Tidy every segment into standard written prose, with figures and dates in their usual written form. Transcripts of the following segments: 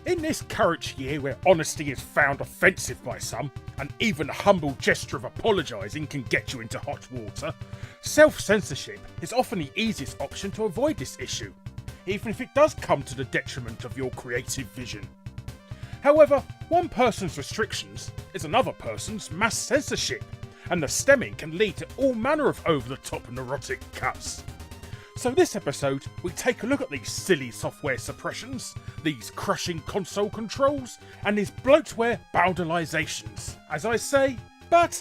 In this current year where honesty is found offensive by some, and even a humble gesture of apologising can get you into hot water, self-censorship is often the easiest option to avoid this issue, even if it does come to the detriment of your creative vision. However, one person's restrictions is another person's mass censorship, and the stemming can lead to all manner of over-the-top neurotic cuts. So this episode, we take a look at these silly software suppressions, these crushing console controls, and these bloatware boundarizations. As I say, but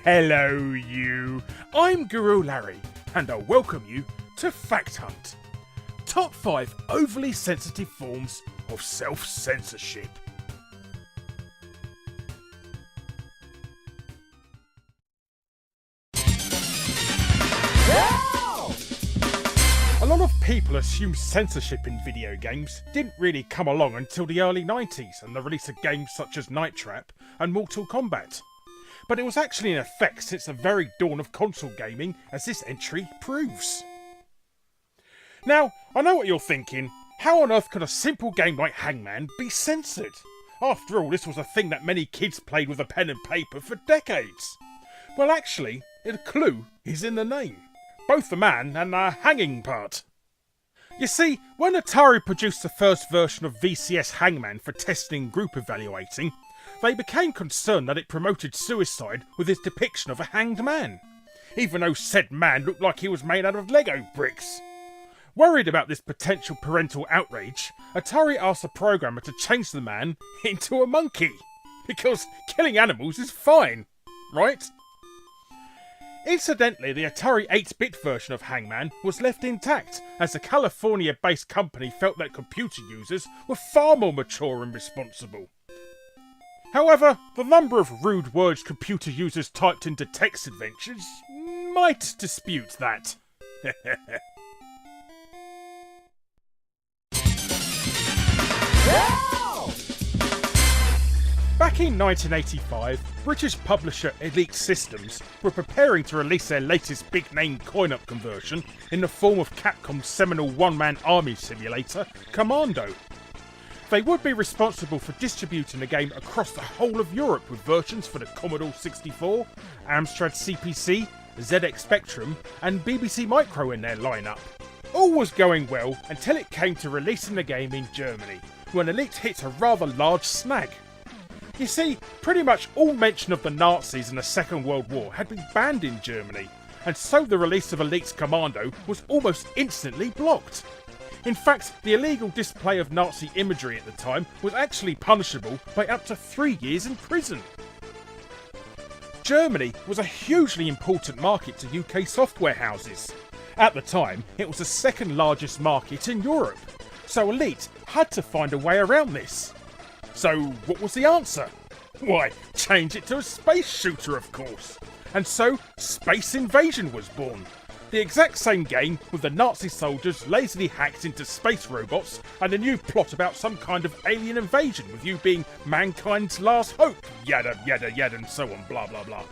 hello you, I'm Guru Larry, and I welcome you to Fact Hunt. Top 5 overly sensitive forms of self-censorship. A lot of people assume censorship in video games didn't really come along until the early 90s and the release of games such as Night Trap and Mortal Kombat. But it was actually in effect since the very dawn of console gaming, as this entry proves. Now, I know what you're thinking, how on earth could a simple game like Hangman be censored? After all, this was a thing that many kids played with a pen and paper for decades. Well actually, the clue is in the name. Both the man and the hanging part. You see, when Atari produced the first version of VCS Hangman for testing and group evaluating, they became concerned that it promoted suicide with its depiction of a hanged man, even though said man looked like he was made out of Lego bricks. Worried about this potential parental outrage, Atari asked the programmer to change the man into a monkey, because killing animals is fine, right? Incidentally, the Atari 8-bit version of Hangman was left intact, as the California-based company felt that computer users were far more mature and responsible. However, the number of rude words computer users typed into text adventures might dispute that. Back in 1985, British publisher Elite Systems were preparing to release their latest big-name coin-up conversion in the form of Capcom's seminal one-man army simulator, Commando. They would be responsible for distributing the game across the whole of Europe with versions for the Commodore 64, Amstrad CPC, ZX Spectrum and BBC Micro in their lineup. All was going well until it came to releasing the game in Germany, when Elite hit a rather large snag. You see, pretty much all mention of the Nazis and the Second World War had been banned in Germany, and so the release of Elite's Commando was almost instantly blocked. In fact, the illegal display of Nazi imagery at the time was actually punishable by up to 3 years in prison. Germany was a hugely important market to UK software houses. At the time, it was the second largest market in Europe, so Elite had to find a way around this. So what was the answer? Why, change it to a space shooter, of course. And so Space Invasion was born. The exact same game with the Nazi soldiers lazily hacked into space robots and a new plot about some kind of alien invasion with you being mankind's last hope, yada yada yada and so on, blah blah blah.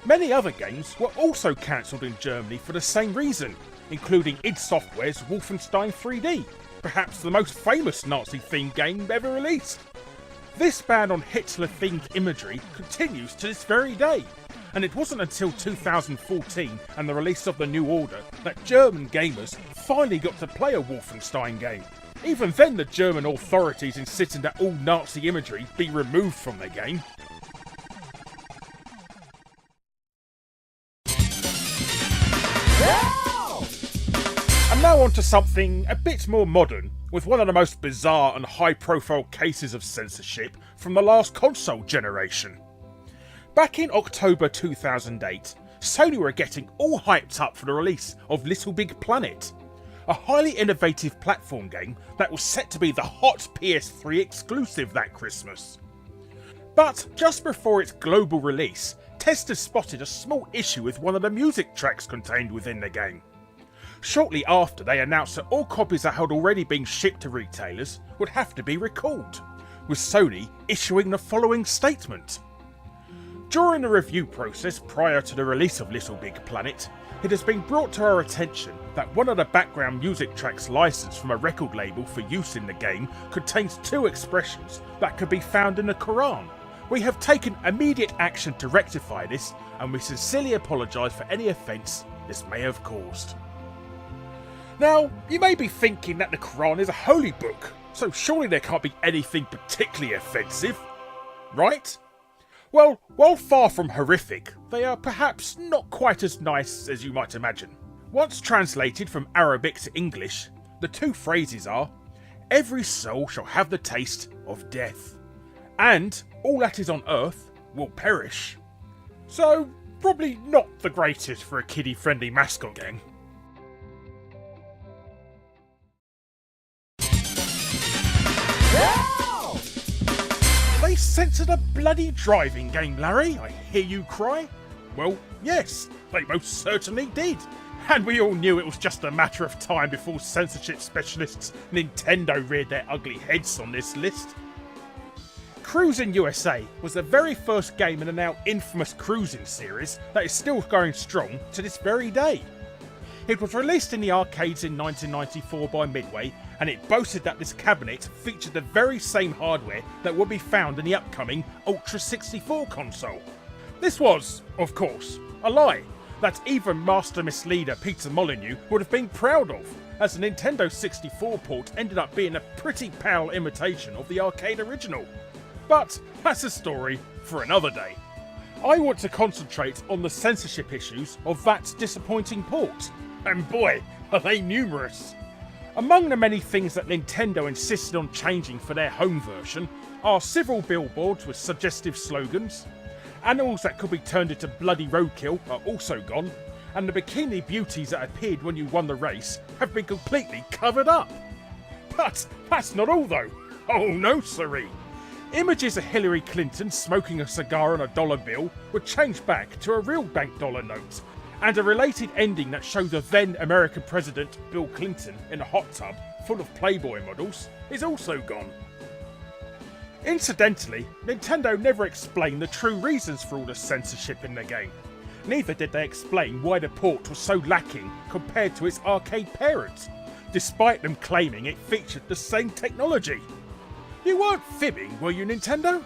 Many other games were also cancelled in Germany for the same reason, including id Software's Wolfenstein 3D. Perhaps the most famous Nazi-themed game ever released. This ban on Hitler-themed imagery continues to this very day, and it wasn't until 2014 and the release of the New Order that German gamers finally got to play a Wolfenstein game. Even then the German authorities insisted that all Nazi imagery be removed from their game. And now on to something a bit more modern, with one of the most bizarre and high-profile cases of censorship from the last console generation. Back in October 2008, Sony were getting all hyped up for the release of Little Big Planet, a highly innovative platform game that was set to be the hot PS3 exclusive that Christmas. But just before its global release, testers spotted a small issue with one of the music tracks contained within the game. Shortly after, they announced that all copies that had already been shipped to retailers would have to be recalled, with Sony issuing the following statement. During the review process prior to the release of Little Big Planet, it has been brought to our attention that one of the background music tracks licensed from a record label for use in the game contains two expressions that could be found in the Quran. We have taken immediate action to rectify this, and we sincerely apologise for any offence this may have caused. Now, you may be thinking that the Quran is a holy book, so surely there can't be anything particularly offensive, right? Well, while far from horrific, they are perhaps not quite as nice as you might imagine. Once translated from Arabic to English, the two phrases are, "Every soul shall have the taste of death," and "all that is on earth will perish." So, probably not the greatest for a kiddie-friendly mascot gang. They censored a bloody driving game, Larry, I hear you cry. Well, yes, they most certainly did. And we all knew it was just a matter of time before censorship specialists Nintendo reared their ugly heads on this list. Cruis'n USA was the very first game in the now infamous Cruis'n series that is still going strong to this very day. It was released in the arcades in 1994 by Midway, and it boasted that this cabinet featured the very same hardware that would be found in the upcoming Ultra 64 console. This was, of course, a lie that even master misleader Peter Molyneux would have been proud of, as the Nintendo 64 port ended up being a pretty pale imitation of the arcade original. But that's a story for another day. I want to concentrate on the censorship issues of that disappointing port. And boy, are they numerous. Among the many things that Nintendo insisted on changing for their home version are several billboards with suggestive slogans, animals that could be turned into bloody roadkill are also gone, and the bikini beauties that appeared when you won the race have been completely covered up. But that's not all though. Oh no siree. Images of Hillary Clinton smoking a cigar on a dollar bill were changed back to a real bank dollar note, and a related ending that showed the then American President Bill Clinton in a hot tub full of Playboy models is also gone. Incidentally, Nintendo never explained the true reasons for all the censorship in the game. Neither did they explain why the port was so lacking compared to its arcade parent, despite them claiming it featured the same technology. You weren't fibbing, were you, Nintendo?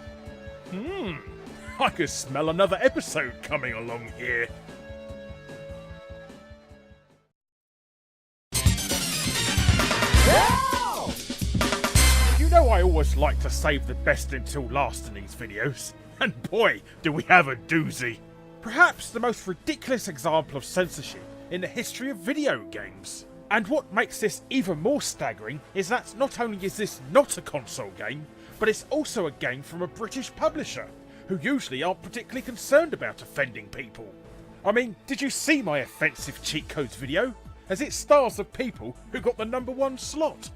I could smell another episode coming along here. You know I always like to save the best until last in these videos, and boy, do we have a doozy. Perhaps the most ridiculous example of censorship in the history of video games. And what makes this even more staggering is that not only is this not a console game, but it's also a game from a British publisher, who usually aren't particularly concerned about offending people. I mean, did you see my offensive cheat codes video? As it stars the people who got the #1 slot.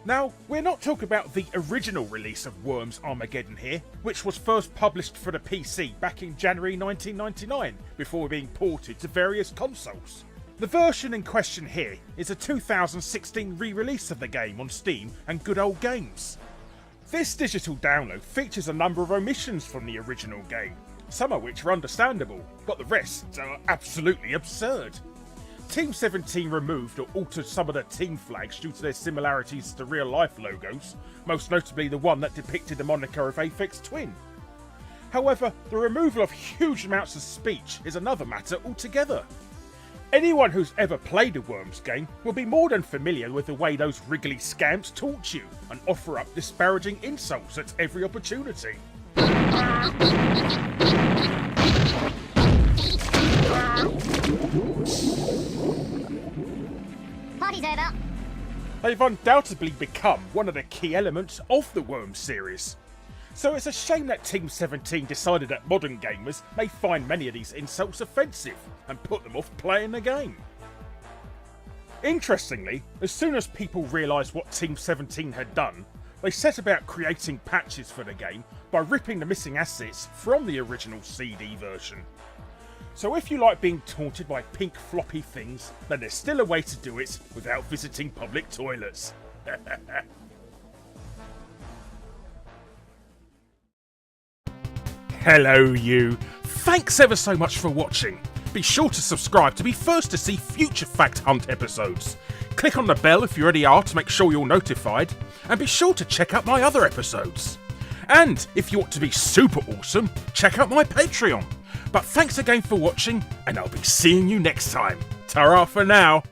Now, we're not talking about the original release of Worms Armageddon here, which was first published for the PC back in January 1999, before being ported to various consoles. The version in question here is a 2016 re-release of the game on Steam and Good Old Games. This digital download features a number of omissions from the original game, some of which are understandable, but the rest are absolutely absurd. Team 17 removed or altered some of their team flags due to their similarities to real-life logos, most notably the one that depicted the moniker of Aphex Twin. However, the removal of huge amounts of speech is another matter altogether. Anyone who's ever played a Worms game will be more than familiar with the way those wriggly scamps taunt you and offer up disparaging insults at every opportunity. Party's over. They've undoubtedly become one of the key elements of the Worms series. So it's a shame that Team 17 decided that modern gamers may find many of these insults offensive and put them off playing the game. Interestingly, as soon as people realised what Team 17 had done, they set about creating patches for the game by ripping the missing assets from the original CD version. So if you like being taunted by pink floppy things, then there's still a way to do it without visiting public toilets. Hello you! Thanks ever so much for watching. Be sure to subscribe to be first to see future Fact Hunt episodes. Click on the bell if you already are to make sure you're notified, and be sure to check out my other episodes. And if you want to be super awesome, check out my Patreon. But thanks again for watching, and I'll be seeing you next time. Ta-ra for now.